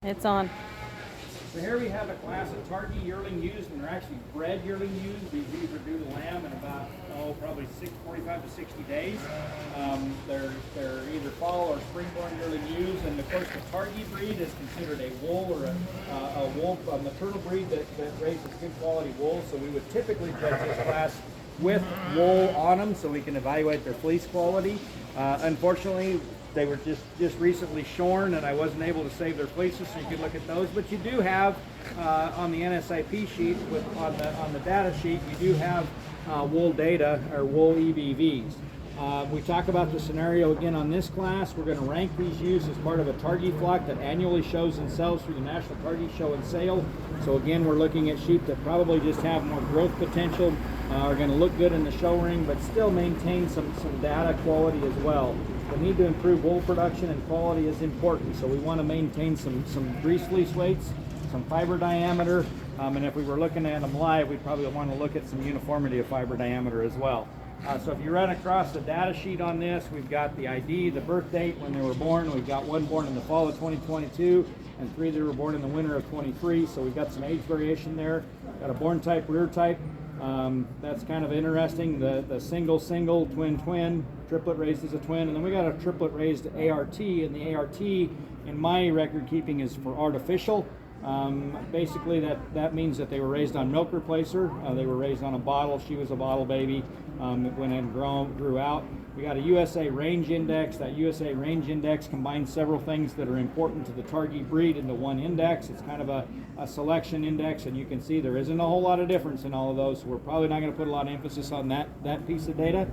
It's on. So here we have a class of Targhee Yearling Ewes, and they're actually bred yearling ewes. These ewes are due to lamb in about, probably 45 to 60 days. They're either fall or spring-born yearling ewes, and of course the Targhee breed is considered a wool or a maternal breed that raises good quality wool. So we would typically judge this class with wool on them so we can evaluate their fleece quality. Unfortunately, they were just recently shorn, and I wasn't able to save their fleeces, so you could look at those. But you do have on the NSIP sheet, on the data sheet, you do have wool data or wool EBVs. We talk about the scenario again on this class. We're going to rank these ewes as part of a Targhee flock that annually shows and sells through the National Targhee Show and Sale. So again, we're looking at sheep that probably just have more growth potential, are going to look good in the show ring, but still maintain some data quality as well. The need to improve wool production and quality is important, so we want to maintain some grease fleece weights, some fiber diameter, and if we were looking at them live, we'd probably want to look at some uniformity of fiber diameter as well. So if you run across the data sheet on this, we've got the ID, the birth date, when they were born. We've got one born in the fall of 2022 and 3 that were born in the winter of 23, so we've got some age variation there. Got a born type, rear type. That's kind of interesting. The single, twin, triplet raised as a twin, and then we got a triplet raised ART, and the ART in my record keeping is for artificial. Basically that means that they were raised on milk replacer. They were raised on a bottle. She was a bottle baby. It went and grew out. We got a USA range index. That USA range index combines several things that are important to the Targhee breed into one index. It's kind of a selection index, and you can see there isn't a whole lot of difference in all of those, so we're probably not going to put a lot of emphasis on that piece of data.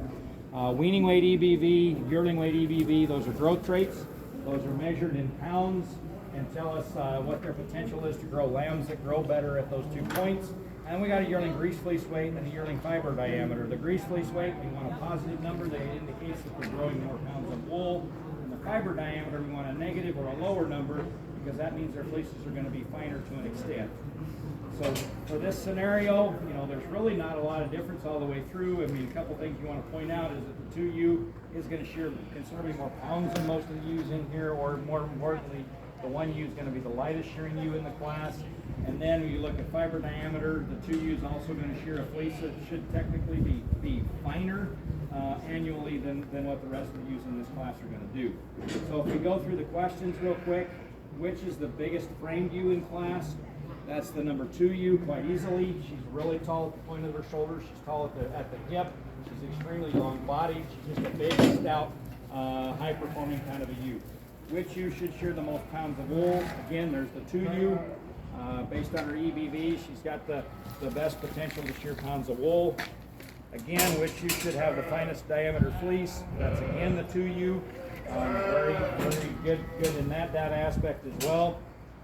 Weaning weight EBV, yearling weight EBV, those are growth traits. Those are measured in pounds and tell us what their potential is to grow lambs that grow better at those 2 points. And we got a yearling grease fleece weight and a yearling fiber diameter. The grease fleece weight, we want a positive number that indicates that they're growing more pounds of wool. And the fiber diameter, we want a negative or a lower number because that means their fleeces are going to be finer to an extent. So for this scenario, there's really not a lot of difference all the way through. I mean, a couple things you want to point out is that the 2U is going to shear considerably more pounds than most of the ewes in here, or more importantly, the 1U is going to be the lightest shearing ewe in the class. And then when you look at fiber diameter, the 2U is also going to shear a fleece that should technically be finer annually than what the rest of the ewes in this class are going to do. So if we go through the questions real quick, which is the biggest framed ewe in class? That's the number 2U quite easily. She's really tall at the point of her shoulders. She's tall at the hip. She's extremely long bodied. She's just a big, stout, high-performing kind of a ewe. Which ewe should shear the most pounds of wool? Again, there's the 2U. Based on her EBV, she's got the best potential to shear pounds of wool. Again, which ewe should have the finest diameter fleece? That's again the 2U. Very good in that data aspect as well.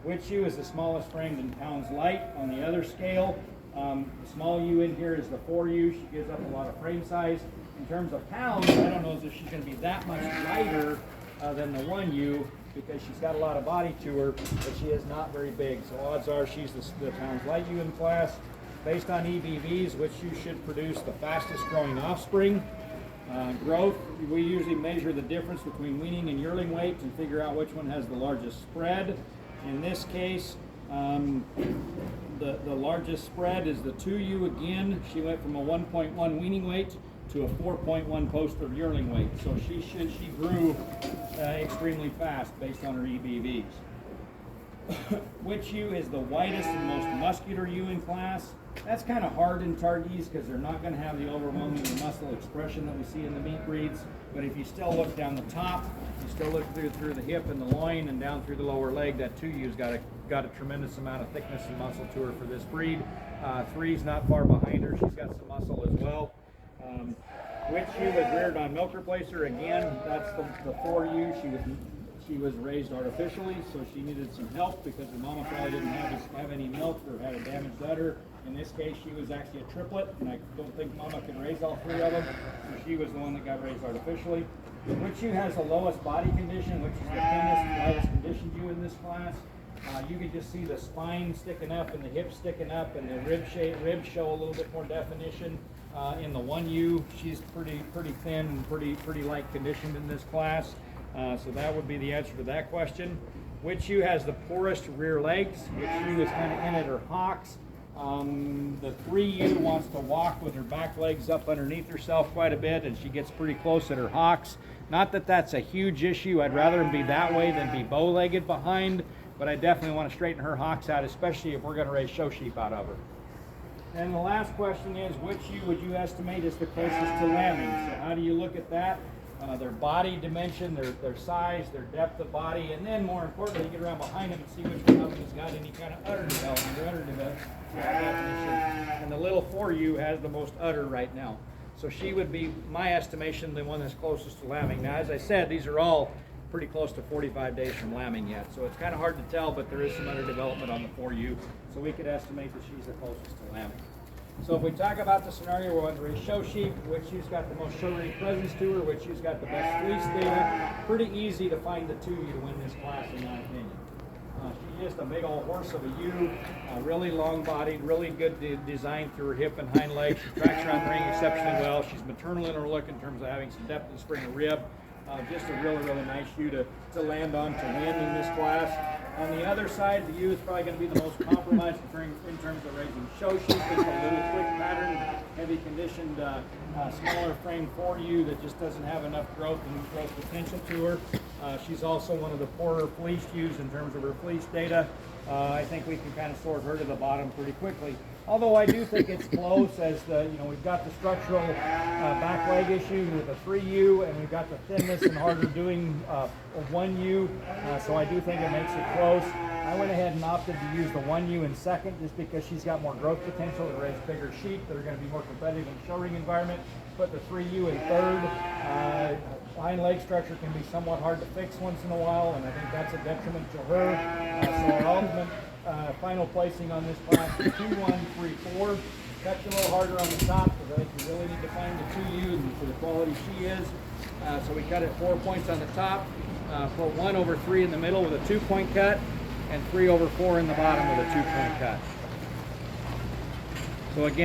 Which ewe is the smallest framed in pounds light on the other scale? The small ewe in here is the 4U. She gives up a lot of frame size. In terms of pounds, I don't know if she's going to be that much lighter than the 1U because she's got a lot of body to her, but she is not very big. So odds are she's the pounds light ewe in class. Based on EBVs, which ewe should produce the fastest growing offspring. Growth, we usually measure the difference between weaning and yearling weight and figure out which one has the largest spread. In this case, the largest spread is the 2U again. She went from a 1.1 weaning weight to a 4.1 poster yearling weight. So she grew extremely fast based on her EBVs. Which ewe is the whitest and most muscular ewe in class? That's kind of hard in Targhees because they're not going to have the overwhelming muscle expression that we see in the meat breeds. But if you still look down the top, you still look through the hip and the loin and down through the lower leg, that 2U's got a tremendous amount of thickness and muscle to her for this breed. 3's not far behind her. She's got some muscle as well. Which ewe was reared on milk replacer? Again, that's the 4U. She was raised artificially, so she needed some help because her mama probably didn't have any milk or had a damaged udder. In this case, she was actually a triplet, and I don't think mama could raise all 3 of them, so she was the one that got raised artificially. Which ewe has the lowest body condition, which is the thinnest, lightest conditioned ewe in this class? You can just see the spine sticking up and the hips sticking up, and the ribs show a little bit more definition. In the 1U, she's pretty thin and pretty light conditioned in this class. So that would be the answer to that question. Which ewe has the poorest rear legs? Which ewe is kind of in at her hocks? The 3 ewe wants to walk with her back legs up underneath herself quite a bit, and she gets pretty close at her hocks. Not that that's a huge issue. I'd rather them be that way than be bow-legged behind, but I definitely want to straighten her hocks out, especially if we're going to raise show sheep out of her. And the last question is, which ewe would you estimate is the closest to lambing? So how do you look at that? Their body dimension, their size, their depth of body, and then more importantly, get around behind them and see which one of them has got any kind of udder development or udder definition. And the little 4 ewe has the most udder right now. So she would be, my estimation, the one that's closest to lambing. Now, as I said, these are all pretty close to 45 days from lambing yet, so it's kind of hard to tell, but there is some udder development on the 4 ewe, so we could estimate that she's the closest to lambing. So if we talk about the scenario we're under a show sheep, which ewe's got the most show ring presence to her, which ewe's got the best fleece data, pretty easy to find the 2 ewe to win this class in my opinion. She's just a big old horse of a ewe, really long-bodied, really good design through her hip and hind legs. She tracks around the ring exceptionally well. She's maternal in her look in terms of having some depth and spring of rib. Just a really, really nice ewe to land on to win in this class. On the other side, the ewe is probably going to be the most compromised in terms of raising show sheep. It's a little quick pattern, heavy conditioned, smaller frame 4 ewe that just doesn't have enough growth and growth potential to her. She's also one of the poorer fleeced ewes in terms of her fleece data. I think we can kind of sort her to the bottom pretty quickly. Although I do think it's close, as we've got the structural back leg issue with a 3 ewe, and we've got the thinness and harder doing of 1 ewe. So I do think it makes it close. I went ahead and opted to use the 1 ewe in second, just because she's got more growth potential to raise bigger sheep that are going to be more competitive in the show ring environment. Put the 3 ewe in third. Hind leg structure can be somewhat hard to fix once in a while, and I think that's a detriment to her. So our ultimate final placing on this class is 2, 1, 3, 4. Cut a little harder on the top because I think we really need to find the 2 ewe for the quality she is. So we cut it 4 points on the top, put 1 over 3 in the middle with a 2-point cut, and 3 over 4 in the bottom with a 2-point cut. So again,